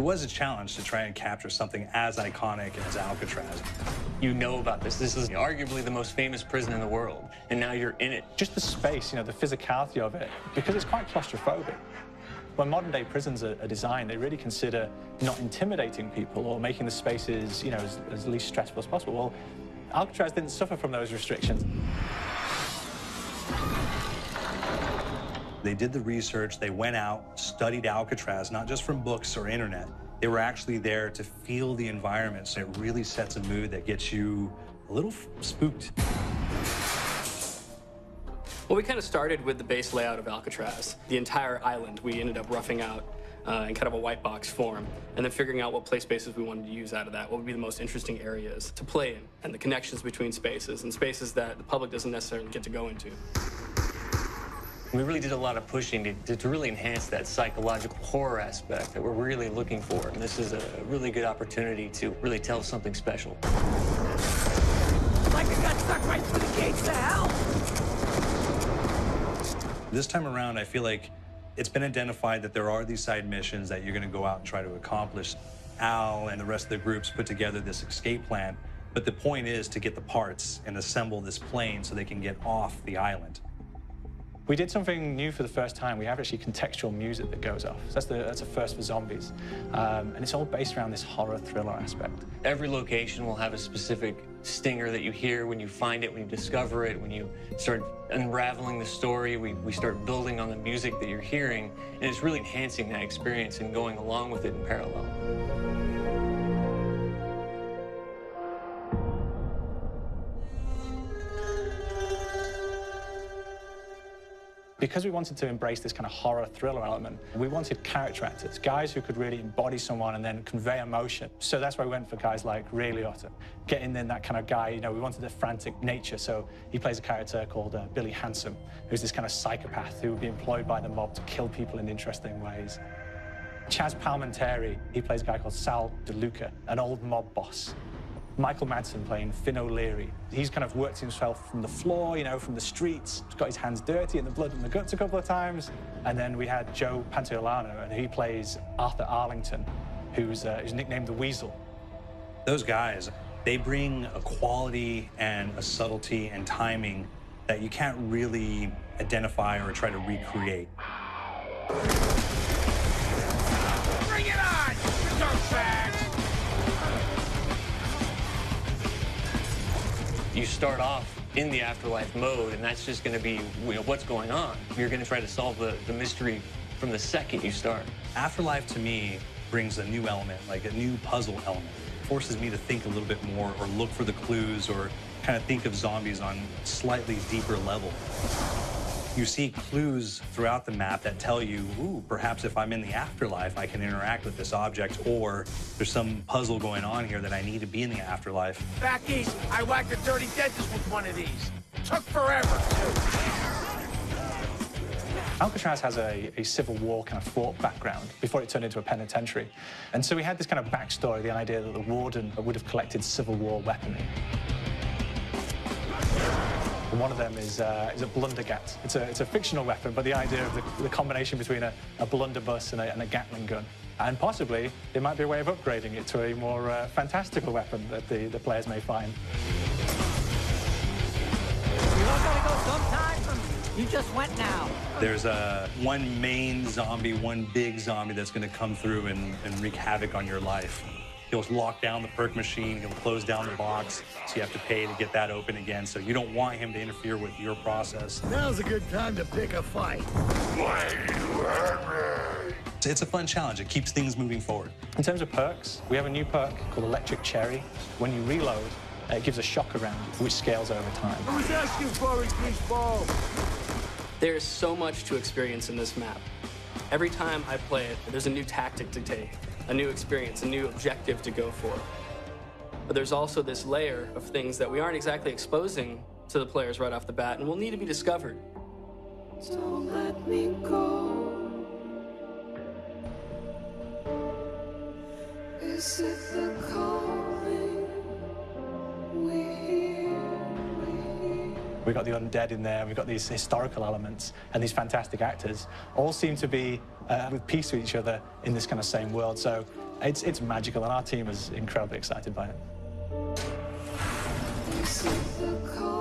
was a challenge to try and capture something as iconic as Alcatraz. You know about this. This is arguably the most famous prison in the world, and now you're in it. Just the space, the physicality of it, because it's quite claustrophobic. When modern-day prisons are designed, they really consider not intimidating people or making the spaces, as least stressful as possible. Well, Alcatraz didn't suffer from those restrictions. They did the research, they went out, studied Alcatraz, not just from books or internet. They were actually there to feel the environment, so it really sets a mood that gets you a little spooked. Well, we kind of started with the base layout of Alcatraz. The entire island we ended up roughing out in kind of a white box form, and then figuring out what play spaces we wanted to use out of that, what would be the most interesting areas to play in, and the connections between spaces, and spaces that the public doesn't necessarily get to go into. We really did a lot of pushing to really enhance that psychological horror aspect that we're really looking for. And this is a really good opportunity to really tell something special. Like I got stuck right through the gates to hell! This time around, I feel like it's been identified that there are these side missions that you're going to go out and try to accomplish. Al and the rest of the groups put together this escape plan, but the point is to get the parts and assemble this plane so they can get off the island. We did something new for the first time. We have actually contextual music that goes off. So that's a first for zombies. And it's all based around this horror thriller aspect. Every location will have a specific stinger that you hear when you find it, when you discover it, when you start unraveling the story. We start building on the music that you're hearing, and it's really enhancing that experience and going along with it in parallel. Because we wanted to embrace this kind of horror thriller element, we wanted character actors, guys who could really embody someone and then convey emotion. So that's why we went for guys like Ray Liotta, getting in that kind of guy, we wanted a frantic nature. So he plays a character called Billy Handsome, who's this kind of psychopath who would be employed by the mob to kill people in interesting ways. Chaz Palminteri, he plays a guy called Sal DeLuca, an old mob boss. Michael Madsen playing Finn O'Leary. He's kind of worked himself from the floor, from the streets. He's got his hands dirty in the blood and the guts a couple of times. And then we had Joe Pantoliano, and he plays Arthur Arlington, who's nicknamed the Weasel. Those guys, they bring a quality and a subtlety and timing that you can't really identify or try to recreate. Bring it on, dirtbags! You start off in the afterlife mode, and that's just going to be what's going on. You're going to try to solve the mystery from the second you start. Afterlife, to me, brings a new element, like a new puzzle element. It forces me to think a little bit more or look for the clues or kind of think of zombies on a slightly deeper level. You see clues throughout the map that tell you, ooh, perhaps if I'm in the afterlife, I can interact with this object, or there's some puzzle going on here that I need to be in the afterlife. Back east, I whacked a dirty dentist with one of these. Took forever, too. Alcatraz has a Civil War kind of fort background before it turned into a penitentiary. And so we had this kind of backstory, the idea that the warden would have collected Civil War weaponry. And one of them is a blundergat. It's a fictional weapon, but the idea of the combination between a blunderbuss and a Gatling gun. And possibly, there might be a way of upgrading it to a more fantastical weapon that the players may find. We all gotta go sometime. You just went now. There's one main zombie, one big zombie that's going to come through and wreak havoc on your life. He'll lock down the perk machine, he'll close down the box, so you have to pay to get that open again. So you don't want him to interfere with your process. Now's a good time to pick a fight. It's a fun challenge. It keeps things moving forward. In terms of perks, we have a new perk called Electric Cherry. When you reload, it gives a shock around, which scales over time. Who's asking for it, greaseball? There's so much to experience in this map. Every time I play it, there's a new tactic to take, a new experience, a new objective to go for. But there's also this layer of things that we aren't exactly exposing to the players right off the bat and will need to be discovered. Don't let me go. Is it the calling we hear? We've got the undead in there, we've got these historical elements, and these fantastic actors all seem to be with peace with each other in this kind of same world. So It's magical, and our team is incredibly excited by it. This is the call.